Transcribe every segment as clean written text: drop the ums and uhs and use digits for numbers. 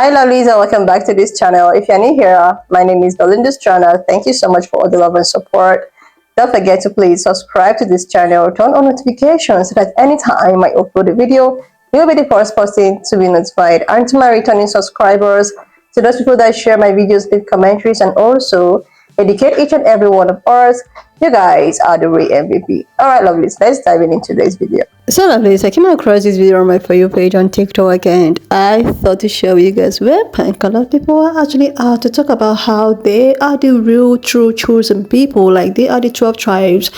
Hi lovelies and welcome back to this channel. If you're new here, my name is Belinda's channel. Thank you so much for all the love and support. Don't forget to please subscribe to this channel, turn on notifications so that anytime I upload a video, you'll be the first person to be notified. And to my returning subscribers, to those people that share my videos, leave commentaries, and also educate each and every one of us, you guys are the real MVP. Alright lovelies, let's dive into today's video. So lovelies, I came across this video on my For You page on TikTok and I thought to share with you guys where a lot of people are actually out to talk about how they are the real true chosen people, like they are the 12 tribes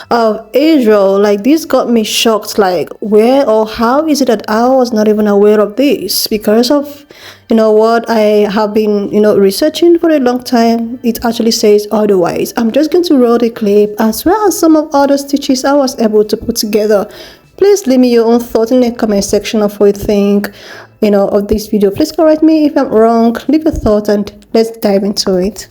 of Israel. Like this got me shocked, like where or how is it that I was not even aware of this? Because of what I have been researching for a long time, it actually says otherwise. I'm just going to roll the clip as well as some of other stitches I was able to put together. Please leave me your own thoughts in the comment section of what you think of this video. Please correct me if I'm wrong, leave your thoughts, and let's dive into it.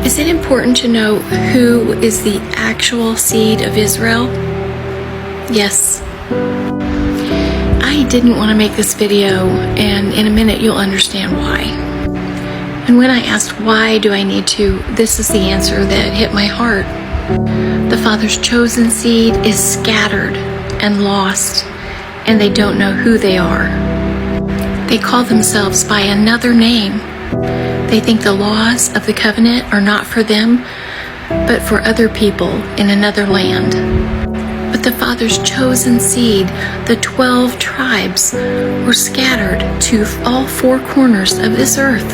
Is it important to know who is the actual seed of Israel? Yes. I didn't want to make this video, and in a minute you'll understand why. And when I asked why do I need to, this is the answer that hit my heart. The Father's chosen seed is scattered and lost, and they don't know who they are. They call themselves by another name. They think the laws of the covenant are not for them, but for other people in another land. But the Father's chosen seed, the 12 tribes, were scattered to all four corners of this earth,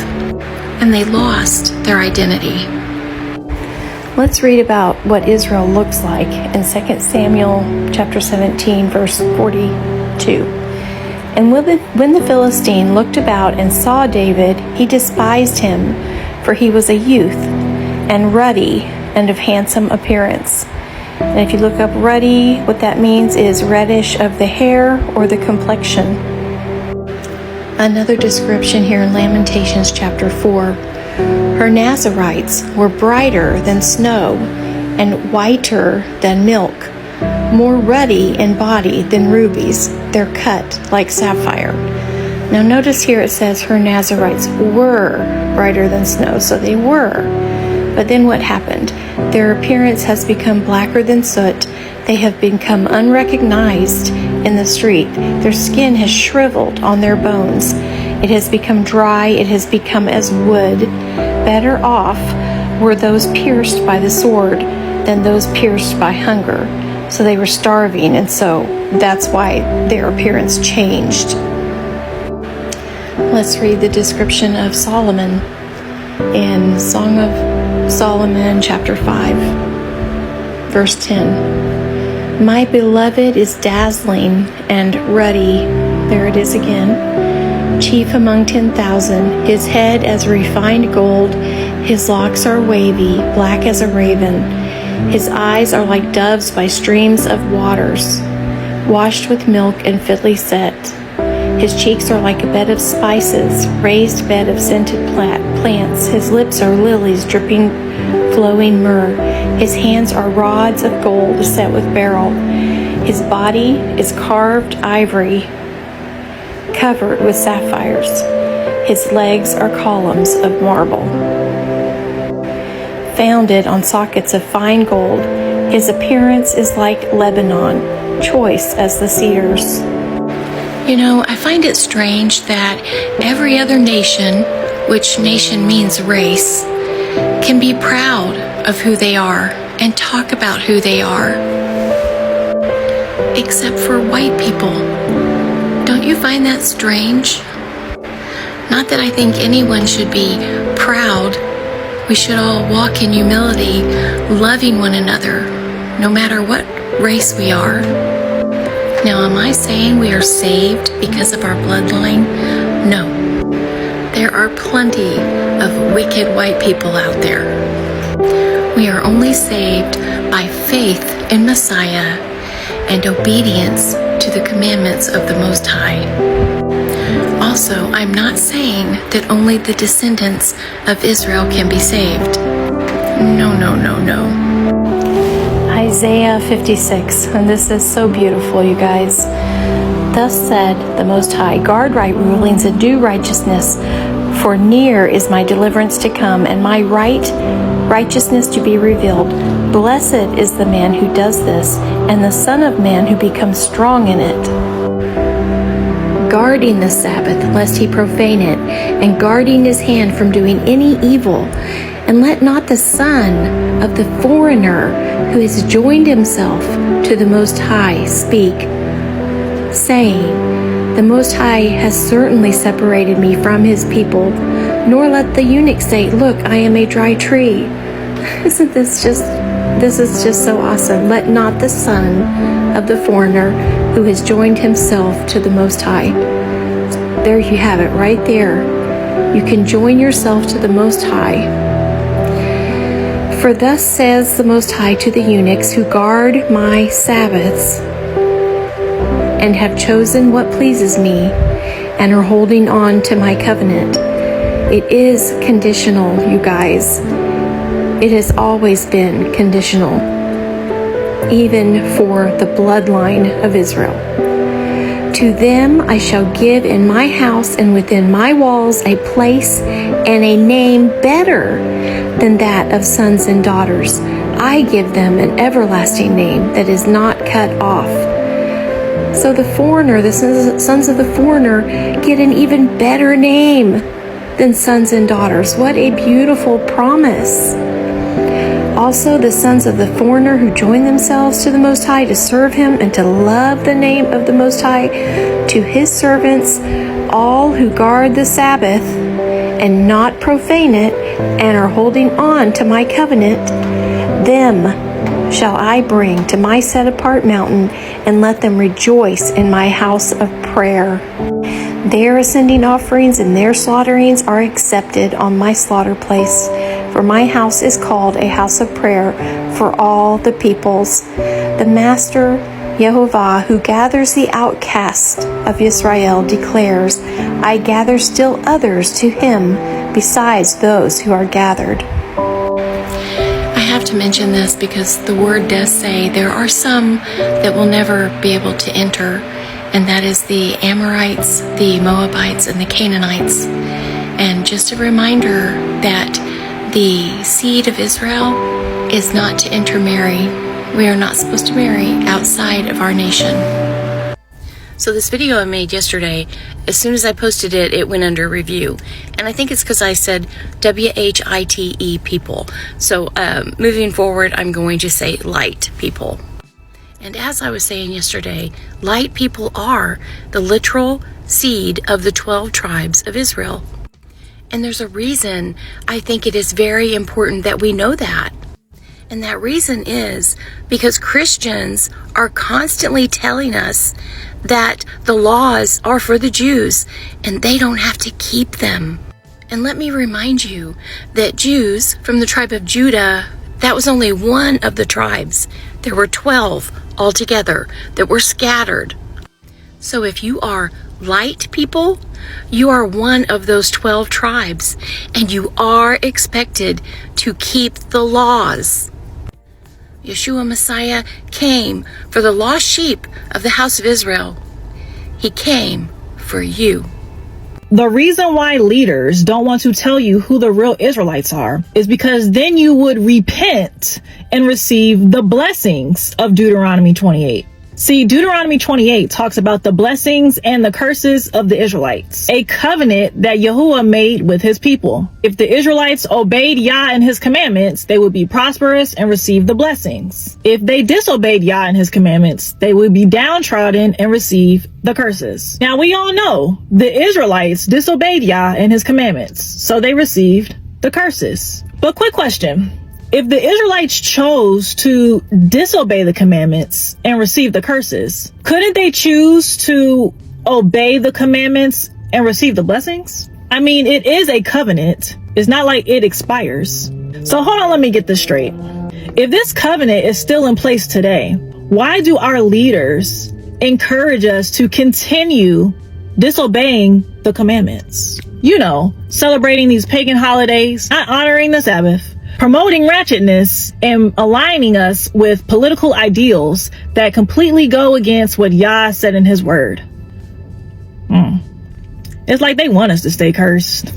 and they lost their identity. Let's read about what Israel looks like in 2 Samuel chapter 17, verse 42. And when the Philistine looked about and saw David, he despised him, for he was a youth and ruddy and of handsome appearance. And if you look up ruddy, what that means is reddish of the hair or the complexion. Another description here in Lamentations chapter 4. Her Nazarites were brighter than snow and whiter than milk, more ruddy in body than rubies, their cut like sapphire. Now notice here it says her Nazarites were brighter than snow, so they were. But then what happened? Their appearance has become blacker than soot. They have become unrecognized in the street. Their skin has shriveled on their bones. It has become dry. It has become as wood. Better off were those pierced by the sword than those pierced by hunger. So they were starving, and so that's why their appearance changed. Let's read the description of Solomon in Song of Solomon chapter 5, verse 10. My beloved is dazzling and ruddy. There it is again. Chief among 10,000. His head as refined gold. His locks are wavy, black as a raven. His eyes are like doves by streams of waters, washed with milk and fitly set. His cheeks are like a bed of spices, raised bed of scented plants. His lips are lilies dripping flowing myrrh. His hands are rods of gold set with beryl. His body is carved ivory, covered with sapphires. His legs are columns of marble, founded on sockets of fine gold. His appearance is like Lebanon, choice as the cedars. I find it strange that every other nation, which nation means race, can be proud of who they are and talk about who they are, except for white people. Don't you find that strange? Not that I think anyone should be proud. We should all walk in humility, loving one another, no matter what race we are. Now, am I saying we are saved because of our bloodline? No. There are plenty of wicked white people out there. We are only saved by faith in Messiah and obedience to the commandments of the Most High. Also, I'm not saying that only the descendants of Israel can be saved. No, no, no, no. Isaiah 56, and this is so beautiful, you guys. Thus said the Most High, guard right rulings and do righteousness, for near is my deliverance to come, and my righteousness to be revealed. Blessed is the man who does this, and the Son of Man who becomes strong in it. Guarding the Sabbath, lest he profane it, and guarding his hand from doing any evil. And let not the son of the foreigner who has joined himself to the Most High speak, saying, the Most High has certainly separated me from his people. Nor let the eunuch say, look, I am a dry tree. This is just so awesome. Let not the son of the foreigner who has joined himself to the Most High. There you have it, right there. You can join yourself to the Most High. For thus says the Most High to the eunuchs who guard my Sabbaths and have chosen what pleases me and are holding on to my covenant. It is conditional, you guys. It has always been conditional, even for the bloodline of Israel. To them I shall give in my house and within my walls a place and a name better than that of sons and daughters. I give them an everlasting name that is not cut off. So the foreigner, the sons of the foreigner, get an even better name than sons and daughters. What a beautiful promise. Also, the sons of the foreigner who join themselves to the Most High to serve him and to love the name of the Most High, to his servants, all who guard the Sabbath and not profane it and are holding on to my covenant, them shall I bring to my set apart mountain and let them rejoice in my house of prayer. Their ascending offerings and their slaughterings are accepted on my slaughter place. For my house is called a house of prayer for all the peoples. The Master Yehovah, who gathers the outcast of Israel, declares, I gather still others to him besides those who are gathered. I have to mention this because the word does say there are some that will never be able to enter, and that is the Amorites, the Moabites, and the Canaanites. And just a reminder that the seed of Israel is not to intermarry. We are not supposed to marry outside of our nation. So this video I made yesterday, as soon as I posted it, it went under review. And I think it's because I said WHITE people. So moving forward, I'm going to say light people. And as I was saying yesterday, light people are the literal seed of the 12 tribes of Israel. And there's a reason I think it is very important that we know that. And that reason is because Christians are constantly telling us that the laws are for the Jews and they don't have to keep them. And let me remind you that Jews from the tribe of Judah, that was only one of the tribes. There were 12 altogether that were scattered. So if you are light people, you are one of those 12 tribes, and you are expected to keep the laws. Yeshua Messiah came for the lost sheep of the house of Israel. He came for you. The reason why leaders don't want to tell you who the real Israelites are is because then you would repent and receive the blessings of Deuteronomy 28. See, Deuteronomy 28 talks about the blessings and the curses of the Israelites, a covenant that Yahuwah made with his people. If the Israelites obeyed Yah and his commandments, they would be prosperous and receive the blessings. If they disobeyed Yah and his commandments, they would be downtrodden and receive the curses. Now, we all know the Israelites disobeyed Yah and his commandments, so they received the curses. But quick question. If the Israelites chose to disobey the commandments and receive the curses, couldn't they choose to obey the commandments and receive the blessings? I mean, it is a covenant. It's not like it expires. So hold on, let me get this straight. If this covenant is still in place today, why do our leaders encourage us to continue disobeying the commandments? You know, celebrating these pagan holidays, not honoring the Sabbath, promoting ratchetness, and aligning us with political ideals that completely go against what Yah said in his word. It's like they want us to stay cursed.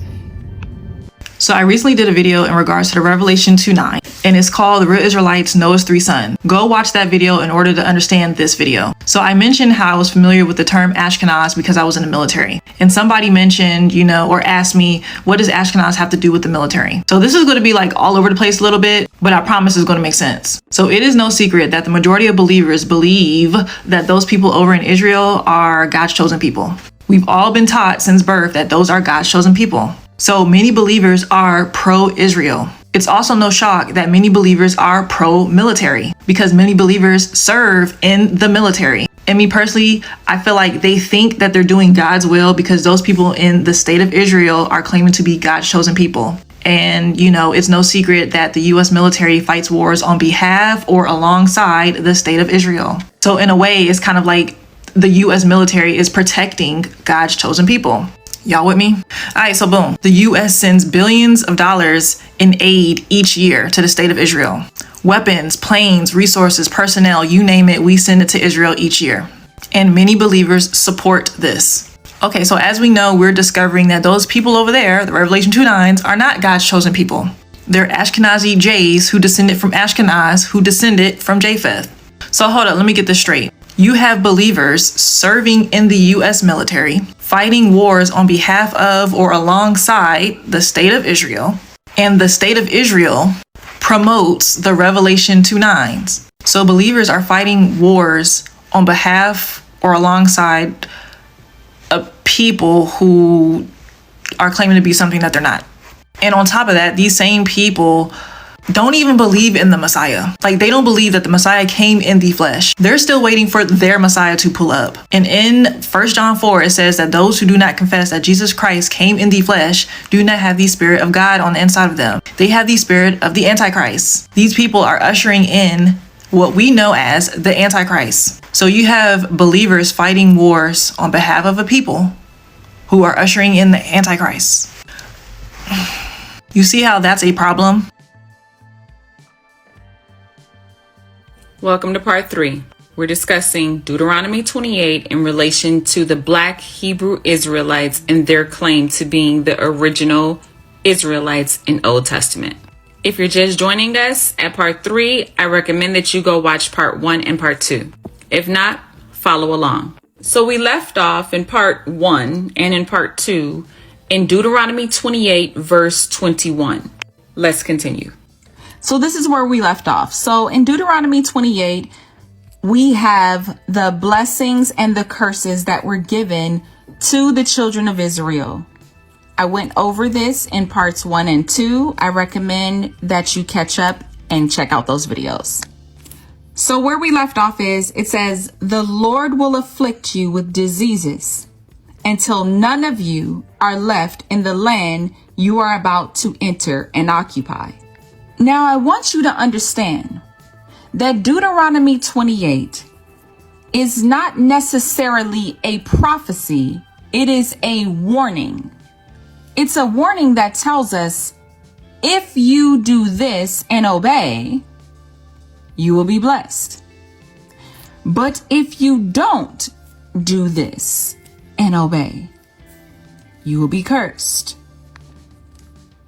So I recently did a video in regards to the Revelation 2:9, and it's called The Real Israelites, Noah's Three Sons. Go watch that video in order to understand this video. So I mentioned how I was familiar with the term Ashkenaz because I was in the military. And somebody mentioned, or asked me, what does Ashkenaz have to do with the military? So this is going to be like all over the place a little bit, but I promise it's going to make sense. So it is no secret that the majority of believers believe that those people over in Israel are God's chosen people. We've all been taught since birth that those are God's chosen people. So many believers are pro-Israel. It's also no shock that many believers are pro-military because many believers serve in the military. And me personally, I feel like they think that they're doing God's will because those people in the state of Israel are claiming to be God's chosen people. And, it's no secret that the U.S. military fights wars on behalf or alongside the state of Israel. So in a way, it's kind of like the U.S. military is protecting God's chosen people. Y'all with me? All right, so boom. The U.S. sends billions of dollars in aid each year to the state of Israel. Weapons, planes, resources, personnel, you name it, we send it to Israel each year. And many believers support this. Okay, so as we know, we're discovering that those people over there, the Revelation 2:9s, are not God's chosen people. They're Ashkenazi Jays who descended from Ashkenaz, who descended from Japheth. So hold up, let me get this straight. You have believers serving in the U.S. military, fighting wars on behalf of or alongside the state of Israel, and the state of Israel promotes the Revelation 2:9s. So believers are fighting wars on behalf or alongside of people who are claiming to be something that they're not. And on top of that, these same people don't even believe in the Messiah. Like, they don't believe that the Messiah came in the flesh. They're still waiting for their Messiah to pull up. And in 1 John 4, it says that those who do not confess that Jesus Christ came in the flesh do not have the Spirit of God on the inside of them. They have the spirit of the Antichrist. These people are ushering in what we know as the Antichrist. So you have believers fighting wars on behalf of a people who are ushering in the Antichrist. You see how that's a problem? Welcome to part 3. We're discussing Deuteronomy 28 in relation to the Black Hebrew Israelites and their claim to being the original Israelites in Old Testament. If you're just joining us at part 3, I recommend that you go watch part 1 and part 2. If not, follow along. So we left off in part 1 and in part 2 in Deuteronomy 28 verse 21. Let's continue. So this is where we left off. So in Deuteronomy 28, we have the blessings and the curses that were given to the children of Israel. I went over this in parts 1 and 2. I recommend that you catch up and check out those videos. So where we left off is, it says, the Lord will afflict you with diseases until none of you are left in the land you are about to enter and occupy. Now, I want you to understand that Deuteronomy 28 is not necessarily a prophecy. It is a warning. It's a warning that tells us if you do this and obey, you will be blessed. But if you don't do this and obey, you will be cursed.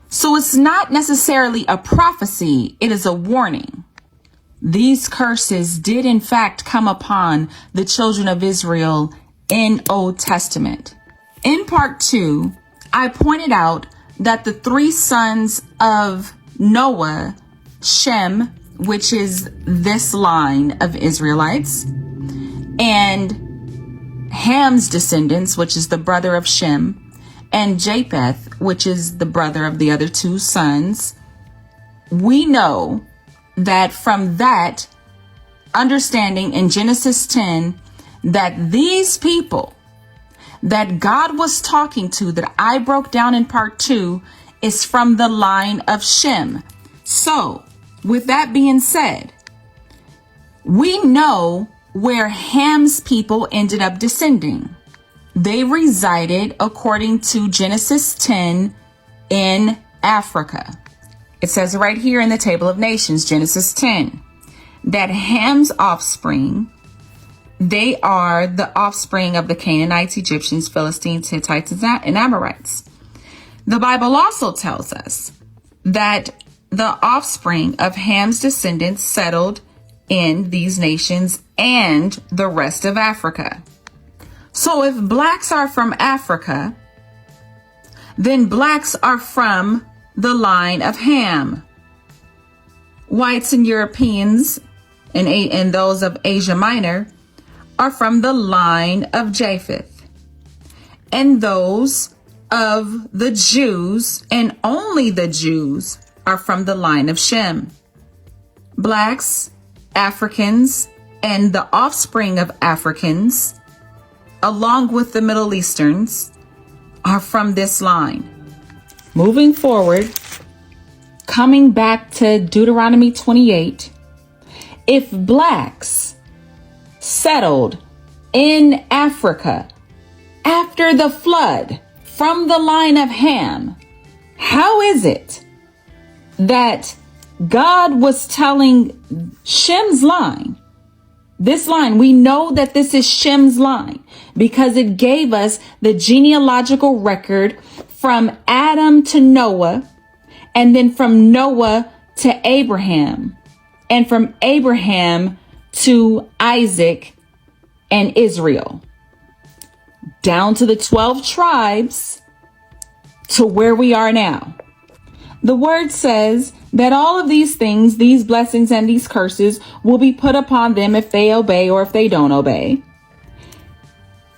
So it's not necessarily a prophecy, it is a warning. These curses did in fact come upon the children of Israel in Old Testament. In part 2, I pointed out that the 3 sons of Noah, Shem, which is this line of Israelites, and Ham's descendants, which is the brother of Shem, and Japheth, which is the brother of the other 2 sons, we know that from that understanding in Genesis 10, that these people that God was talking to, that I broke down in part 2, is from the line of Shem. So, with that being said, we know where Ham's people ended up descending. They resided, according to Genesis 10, in Africa. It says right here in the Table of Nations, Genesis 10, that Ham's offspring They are the offspring of the Canaanites, Egyptians, Philistines, Hittites, and Amorites. The Bible also tells us that the offspring of Ham's descendants settled in these nations and the rest of Africa. So if blacks are from Africa, then blacks are from the line of Ham. Whites and Europeans and those of Asia Minor are from the line of Japheth. And those of the Jews, and only the Jews, are from the line of Shem. Blacks, Africans, and the offspring of Africans, along with the Middle Easterns, are from this line. Moving forward, coming back to Deuteronomy 28, if blacks settled in Africa after the flood from the line of Ham, how is it that God was telling Shem's line, this line, we know that this is Shem's line because it gave us the genealogical record from Adam to Noah, and then from Noah to Abraham, and from Abraham to Isaac and Israel, down to the 12 tribes to where we are now. The word says that all of these things, these blessings and these curses, will be put upon them if they obey or if they don't obey.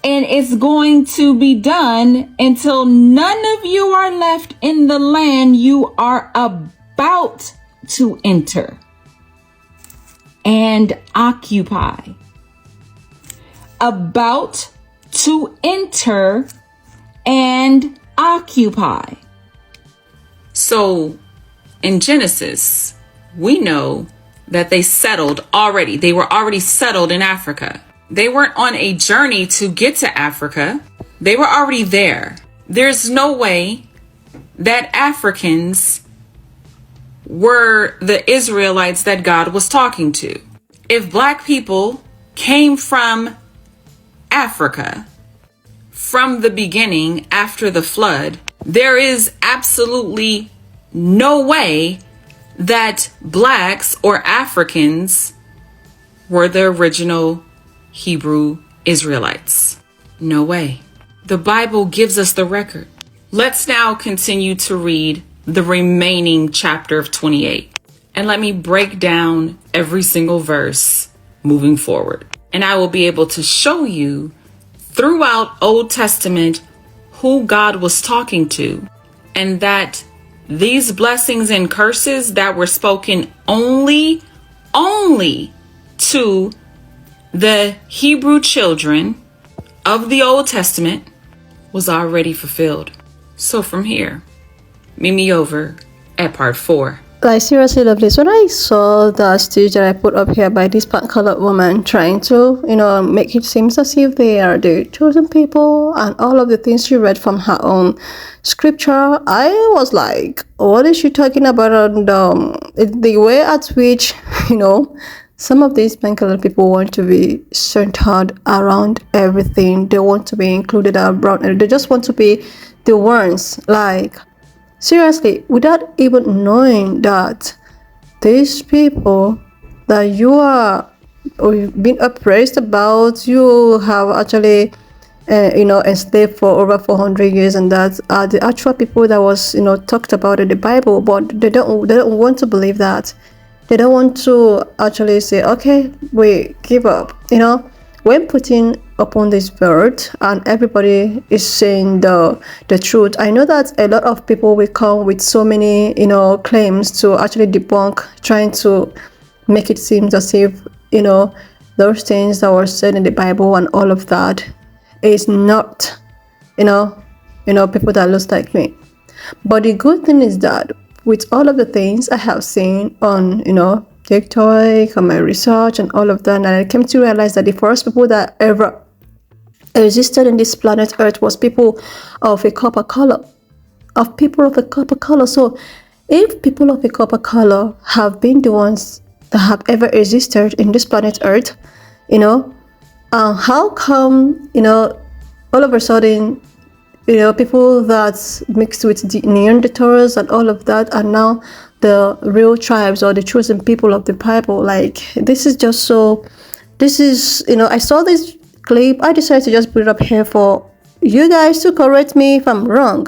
And it's going to be done until none of you are left in the land you are about to enter and occupy. About to enter and occupy. So in Genesis, we know that they settled already. They were already settled in Africa. They weren't on a journey to get to Africa. They were already there. There's no way that Africans were the Israelites that God was talking to. If black people came from Africa from the beginning after the flood, there is absolutely no way that blacks or Africans were the original Hebrew Israelites. No way. The Bible gives us the record. Let's now continue to read the remaining chapter of 28. And let me break down every single verse moving forward. And I will be able to show you throughout Old Testament who God was talking to, and that these blessings and curses that were spoken only to the Hebrew children of the Old Testament was already fulfilled. So from here, meet me over at part 4. Like, seriously, lovelies, when I saw the stitch that I put up here by this pink-colored woman trying to, make it seem as if they are the chosen people and all of the things she read from her own scripture, I was like, what is she talking about? And the way at which, some of these pink-colored people want to be centered around everything. They want to be included around, they just want to be the ones, like, seriously, without even knowing that these people that you are being oppressed about, you have actually, enslaved for over 400 years, and that are the actual people that was, talked about in the Bible. But they don't want to believe that. They don't want to actually say, okay, we give up. When putting upon this word and everybody is saying the truth, I know that a lot of people will come with so many claims to actually debunk, trying to make it seem as if those things that were said in the Bible and all of that is not people that looks like me. But the good thing is that with all of the things I have seen on TikTok and my research and all of that, and I came to realize that the first people that ever existed in this planet Earth was people of a copper color. So if people of a copper color have been the ones that have ever existed in this planet Earth, How come, all of a sudden, people that mixed with the Neanderthals and all of that are now the real tribes or the chosen people of the Bible? Like, this is just so, this is, I saw this clip. I decided to just put it up here for you guys to correct me if I'm wrong.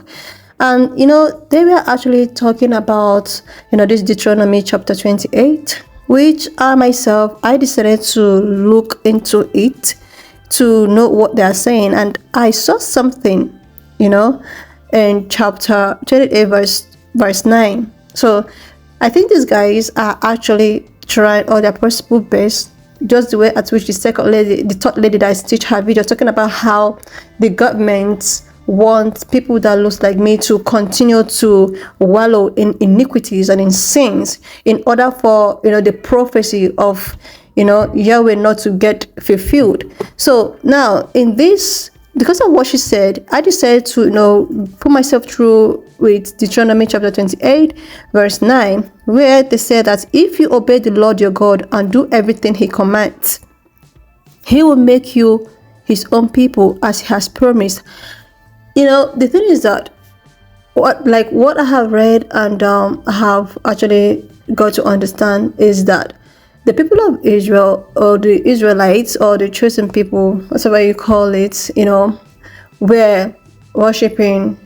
And, they were actually talking about, this Deuteronomy chapter 28, which I decided to look into it to know what they're saying. And I saw something, in chapter 28, verse 9. So I think these guys are actually trying all their possible best, just the way at which the third lady that I stitched her video, talking about how the government wants people that looks like me to continue to wallow in iniquities and in sins in order for the prophecy of Yahweh not to get fulfilled. So now in this, because of what she said, I decided to put myself through with Deuteronomy chapter 28 verse 9, where they said that if you obey the Lord your God and do everything he commands, he will make you his own people as he has promised. The thing is that what I have read and I have actually got to understand is that the people of Israel, or the Israelites, or the chosen people, whatever you call it, were worshiping,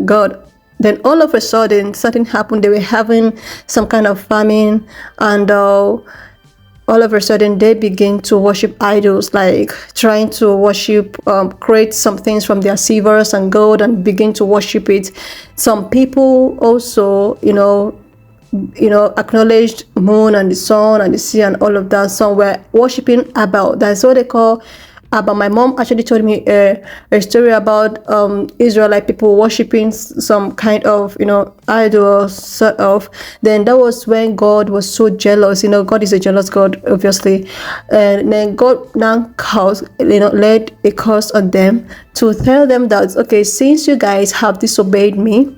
God. Then all of a sudden, something happened. They were having some kind of famine, and all of a sudden they begin to worship idols, like trying to worship, create some things from their silvers and gold and begin to worship it. Some people also, acknowledged moon and the sun and the sea and all of that. Some were worshiping about. That's what they call about. My mom actually told me a story about Israelite people worshiping some kind of idol sort of. Then that was when God was so jealous. God is a jealous God, obviously, and then God now laid a curse on them to tell them that, okay, since you guys have disobeyed me,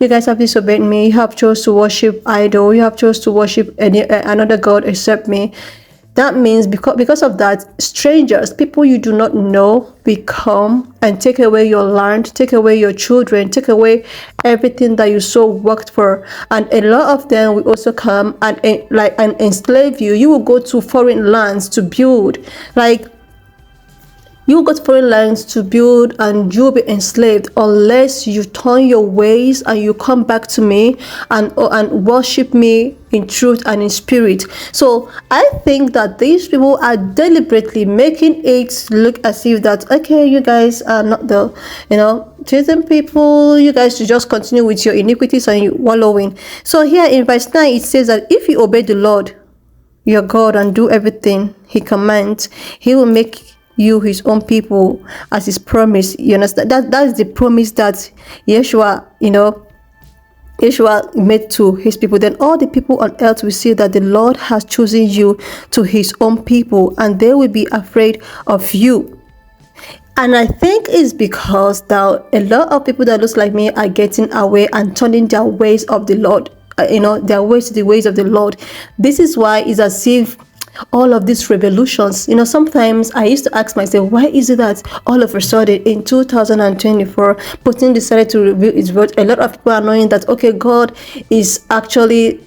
you have chose to worship idol, you have chose to worship another god except me. That means because of that, strangers, people you do not know, will come and take away your land, take away your children, take away everything that you so worked for. And a lot of them will also come and enslave you. You will go to foreign lands to build, you got foreign lands to build, and you'll be enslaved unless you turn your ways and you come back to me and worship me in truth and in spirit. So I think that these people are deliberately making it look as if that, okay, you guys are not the chosen people, you guys should just continue with your iniquities and you wallowing. So here in verse 9 it says that if you obey the Lord your God and do everything he commands, he will make you his own people as his promise. You understand? That is the promise that Yeshua made to his people. Then all the people on earth will see that the Lord has chosen you to his own people, and they will be afraid of you. And I think it's because that a lot of people that looks like me are getting away and turning their ways of the Lord, their ways to the ways of the Lord. This is why it's as if all of these revolutions, sometimes I used to ask myself, why is it that all of a sudden in 2024 Putin decided to reveal his word? A lot of people are knowing that, okay, God is actually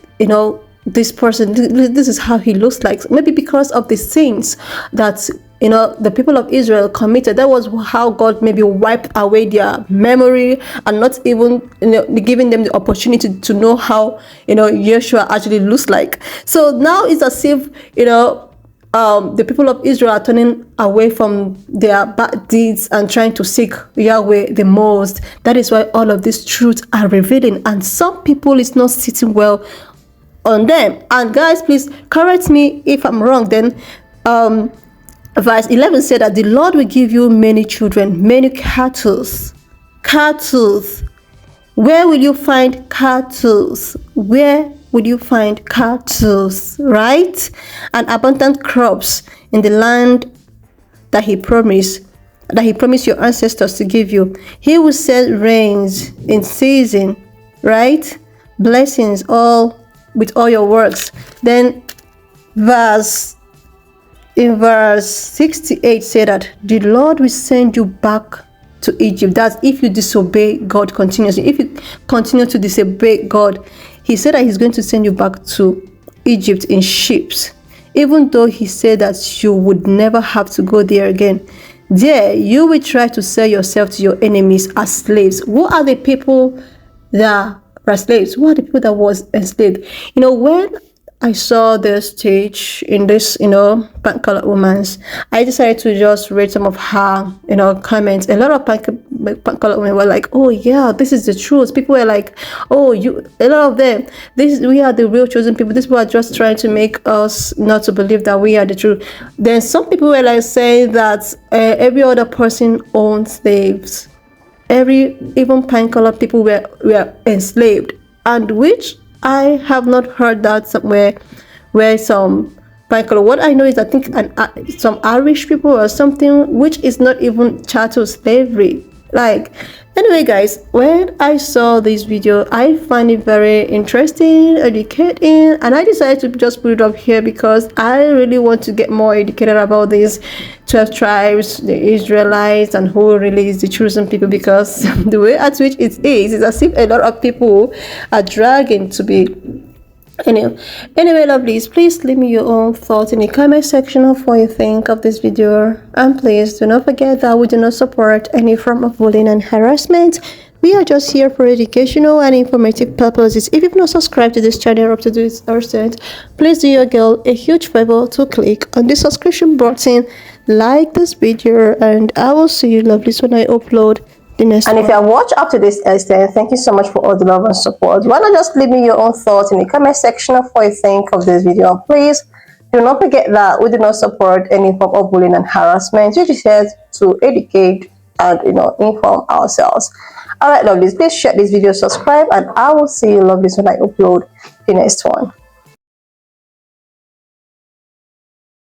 this person, this is how he looks like. Maybe because of the sins that the people of Israel committed. That was how God maybe wiped away their memory and not even giving them the opportunity to know how Yeshua actually looks like. So now it's as if the people of Israel are turning away from their bad deeds and trying to seek Yahweh the most. That is why all of these truths are revealing, and some people is not sitting well on them. And guys, please correct me if I'm wrong. Then verse 11 said that the Lord will give you many children, many cattle. Where will you find cattle? Where will you find cattle, right? And abundant crops in the land that he promised your ancestors to give you. He will send rains in season, right? Blessings all with all your works. Then verse in verse 68 say that the Lord will send you back to Egypt. That's if you disobey God continuously. If you continue to disobey God, he said that he's going to send you back to Egypt in ships, even though he said that you would never have to go there again. There you will try to sell yourself to your enemies as slaves. Who are the people that were slaves? Who are the people that was enslaved? When I saw the stage in this, pink-colored woman's, I decided to just read some of her, comments. A lot of pink-colored women were like, "Oh yeah, this is the truth." People were like, "Oh, a lot of them, we are the real chosen people. These people are just trying to make us not to believe that we are the truth." Then some people were like saying that every other person owns slaves. Even pink-colored people were enslaved, and which I have not heard that somewhere where some pink-color. What I know is I think some Irish people or something, which is not even chattel slavery. Anyway, guys, when I saw this video, I find it very interesting, educating, and I decided to just put it up here because I really want to get more educated about these 12 tribes, the Israelites, and who really is the chosen people, because the way at which it is as if a lot of people are dragging to be. Anyway, lovelies, please leave me your own thoughts in the comment section of what you think of this video, and please do not forget that we do not support any form of bullying and harassment. We are just here for educational and informative purposes. If you've not subscribed to this channel up to this extent, please do your girl a huge favor to click on the subscription button, like this video, and I will see you lovelies when I upload the next one. And if you have watched up to this extent, thank you so much for all the love and support. Why not just leave me your own thoughts in the comment section of what you think of this video. And please do not forget that we do not support any form of bullying and harassment. We just here to educate and inform ourselves. Alright, lovelies, please share this video, subscribe, and I will see you lovelies when I upload the next one.